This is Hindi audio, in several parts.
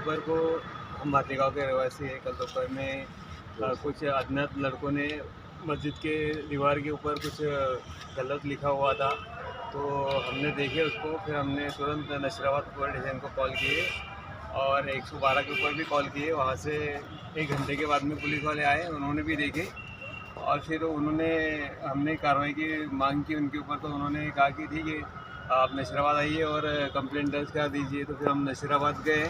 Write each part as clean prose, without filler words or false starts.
दोपहर को हम भाती गाँव के रहवासी हैं। कल दोपहर में कुछ अज्ञात लड़कों ने मस्जिद के दीवार के ऊपर कुछ गलत लिखा हुआ था, तो हमने देखे उसको। फिर हमने तुरंत नशीराबाद पुलिस स्टेशन को कॉल किए और 112 के ऊपर भी कॉल किए। वहाँ से 1 घंटे के बाद में पुलिस वाले आए, उन्होंने भी देखे और फिर हमने कार्रवाई की मांग की उनके ऊपर। तो उन्होंने कहा कि ठीक है, आप नशीराबाद आइए और कंप्लेंट दर्ज करा दीजिए। तो फिर हम नशीराबाद गए,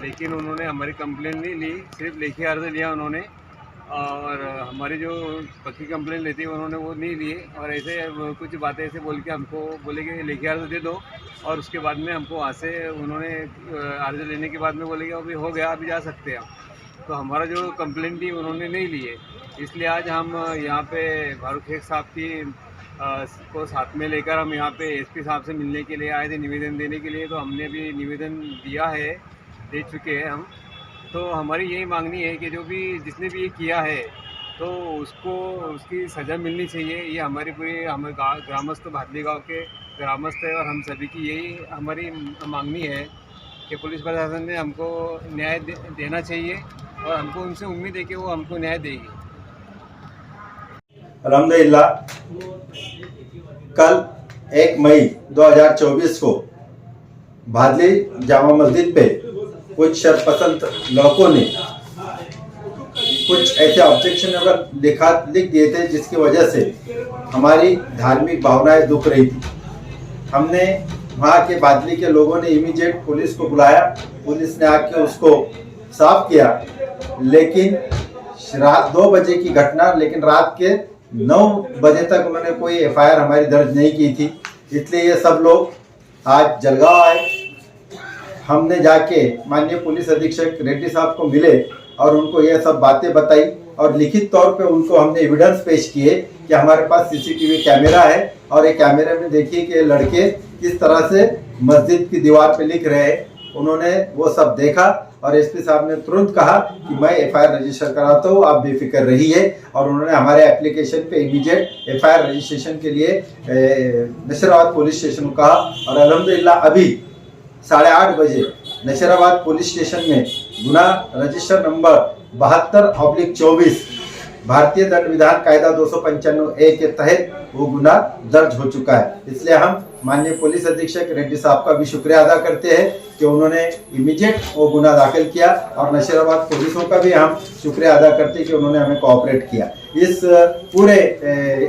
लेकिन उन्होंने हमारी कंप्लेंट नहीं ली, सिर्फ लेखी अर्ज लिया उन्होंने। और हमारी जो पक्की कंप्लेंट लेती है उन्होंने वो नहीं लिए, और ऐसे कुछ बातें ऐसे बोल के हमको बोले कि लेखी अर्ज दे दो। और उसके बाद में हमको वहाँ से उन्होंने अर्ज लेने के बाद में बोले कि अभी हो गया, अभी जा सकते हैं आप। तो हमारा जो कंप्लेंट थी उन्होंने नहीं लिए, इसलिए आज हम यहाँ पे फारूक शेख साहब की को साथ में लेकर हम यहाँ पे एसपी साहब से मिलने के लिए आए थे, निवेदन देने के लिए। तो हमने भी निवेदन दिया है, दे चुके हैं हम। तो हमारी यही मांगनी है कि जो भी जिसने भी ये किया है तो उसको उसकी सज़ा मिलनी चाहिए। ये हमारी पूरी ग्रामस्थ भादली गाँव के ग्रामस्थ है और हम सभी की यही हमारी मांगनी है कि पुलिस प्रशासन ने हमको न्याय देना चाहिए और हमको उनसे उम्मीद है कि वो हमको न्याय देगी। अल्हम्दुलिल्लाह, कल 1 मई 2024 को भादली जामा मस्जिद पे कुछ शरपसंद लड़कों ने कुछ ऐसे ऑब्जेक्शन लिख दिए थे, जिसकी वजह से हमारी धार्मिक भावनाएं दुख रही थी। हमने वहाँ के भादली के लोगों ने इमीडिएट पुलिस को बुलाया, पुलिस ने आके उसको साफ किया। लेकिन रात 2 बजे की घटना, लेकिन रात के 9 बजे तक उन्होंने कोई एफआईआर हमारी दर्ज नहीं की थी। इसलिए ये सब लोग आज जलगांव आए। हमने जाके माननीय पुलिस अधीक्षक रेड्डी साहब को मिले और उनको ये सब बातें बताई और लिखित तौर पे उनको हमने एविडेंस पेश किए कि हमारे पास सीसीटीवी कैमरा है और ये कैमरे में देखिए कि लड़के किस तरह से मस्जिद की दीवार पे लिख रहे हैं। उन्होंने वो सब देखा और एसपी साहब ने तुरंत कहा कि मैं एफआईआर रजिस्टर कराता हूँ, आप बेफिक्र रहिए। और उन्होंने हमारे एप्लीकेशन पे इमीडिएट एफआईआर रजिस्ट्रेशन के लिए नशीराबाद पुलिस स्टेशन को कहा। और अल्हम्दुलिल्लाह अभी 8:30 बजे नशीराबाद पुलिस स्टेशन में गुना रजिस्टर नंबर 72/24 भारतीय दंड विधान कायदा 295A के तहत वो गुना दर्ज हो चुका है। इसलिए हम माननीय पुलिस अधीक्षक रेड्डी साहब का भी शुक्रिया अदा करते हैं कि उन्होंने इमीडिएट वो गुना दाखिल किया, और नशीराबाद पुलिसों का भी हम शुक्रिया अदा करते हैं कि उन्होंने हमें कोऑपरेट किया। इस पूरे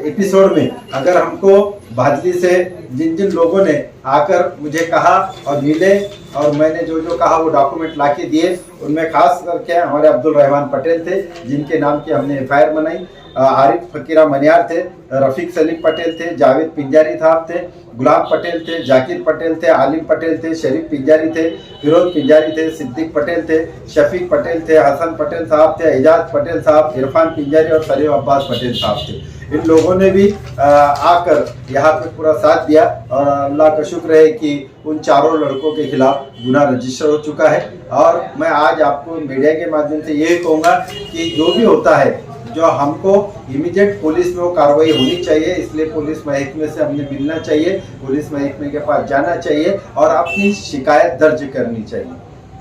एपिसोड में अगर हमको भादली से जिन जिन लोगों ने आकर मुझे कहा और मिले और मैंने जो जो कहा वो डॉक्यूमेंट लाके दिए, उनमें खास करके हमारे अब्दुल रहमान पटेल थे, जिनके नाम की हमने एफआईआर बनाई। आरिफ फकीरा मनियार थे, रफीक सलीम पटेल थे, जावेद पिंजारी साहब थे, गुलाब पटेल थे, जाकिर पटेल थे, आलिम पटेल थे, शरीफ पिंजारी थे, फिरोज पिंजारी थे, सिद्दीक पटेल थे, शफीक पटेल थे, हसन पटेल साहब थे, एजाज पटेल साहब, इरफान पिंजारी और सलीम अब्बास पटेल साहब थे। इन लोगों ने भी आकर यहाँ पे पूरा साथ दिया और अल्लाह का शुक्र है कि उन चारों लड़कों के खिलाफ गुना रजिस्टर हो चुका है। और मैं आज आपको मीडिया के माध्यम से यही कहूँगा कि जो भी होता है, जो हमको इमीडिएट पुलिस में वो कार्रवाई होनी चाहिए। इसलिए पुलिस महकमे से हमने मिलना चाहिए, पुलिस महकमे के पास जाना चाहिए और अपनी शिकायत दर्ज करनी चाहिए।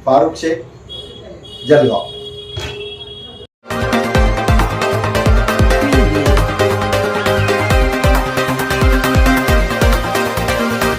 फारूक शेख, जलगांव।